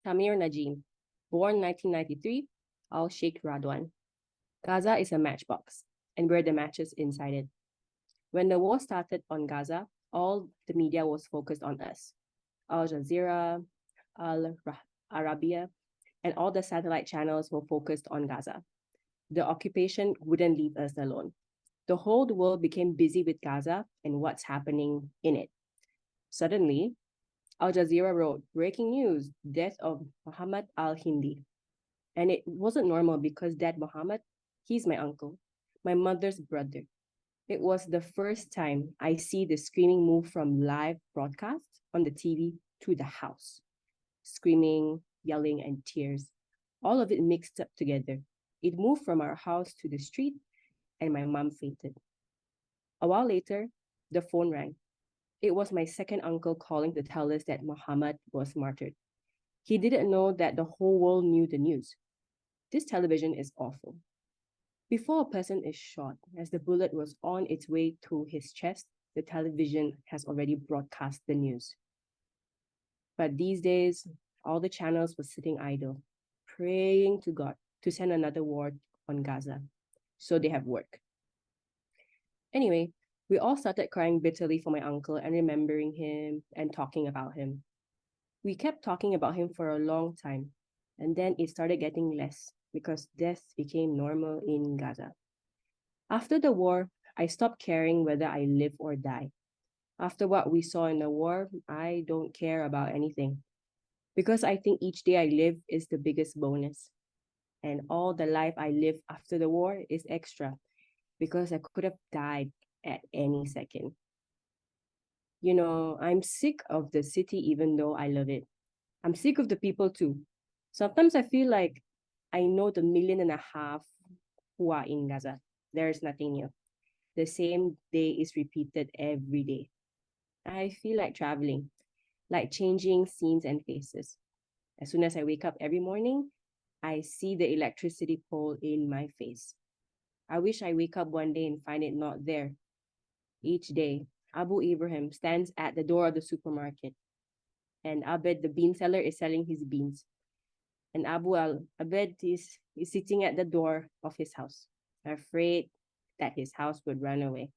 Tamer Najem, born 1993, Sheikh Radwan. Gaza is a matchbox, and we're the matches inside it. When the war started on Gaza, all the media was focused on us. Al Jazeera, Al Arabiya, and all the satellite channels were focused on Gaza. The occupation wouldn't leave us alone. The whole world became busy with Gaza and what's happening in it. Suddenly, Al Jazeera wrote, breaking news, death of Muhammad al-Hindi. And it wasn't normal because that Muhammad, he's my uncle, my mother's brother. It was the first time I see the screaming move from live broadcast on the TV to the house. Screaming, yelling, and tears. All of it mixed up together. It moved from our house to the street, and my mom fainted. A while later, the phone rang. It was my second uncle calling to tell us that Muhammad was martyred. He didn't know that the whole world knew the news. This television is awful. Before a person is shot, as the bullet was on its way to his chest, the television has already broadcast the news. But these days, all the channels were sitting idle, praying to God to send another war on Gaza. So they have work. Anyway, we all started crying bitterly for my uncle and remembering him and talking about him. We kept talking about him for a long time, and then it started getting less because death became normal in Gaza. After the war, I stopped caring whether I live or die. After what we saw in the war, I don't care about anything because I think each day I live is the biggest bonus. And all the life I live after the war is extra because I could have died at any second. You know, I'm sick of the city even though I love it. I'm sick of the people too. Sometimes I feel like I know the 1.5 million who are in Gaza. There's nothing new. The same day is repeated every day. I feel like traveling, like changing scenes and faces. As soon as I wake up every morning, I see the electricity pole in my face. I wish I wake up one day and find it not there. Each day, Abu Ibrahim stands at the door of the supermarket, and Abed, the bean seller, is selling his beans. And Abed is sitting at the door of his house, afraid that his house would run away.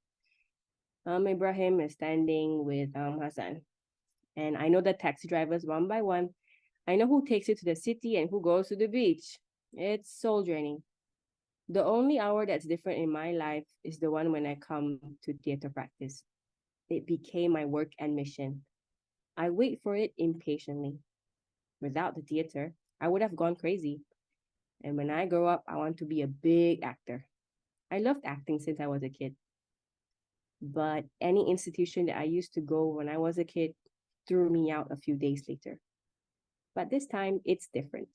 Ibrahim is standing with Hassan. And I know the taxi drivers one by one. I know who takes you to the city and who goes to the beach. It's soul draining. The only hour that's different in my life is the one when I come to theater practice. It became my work and mission. I wait for it impatiently. Without the theater, I would have gone crazy. And when I grow up, I want to be a big actor. I loved acting since I was a kid. But any institution that I used to go when I was a kid threw me out a few days later. But this time, it's different.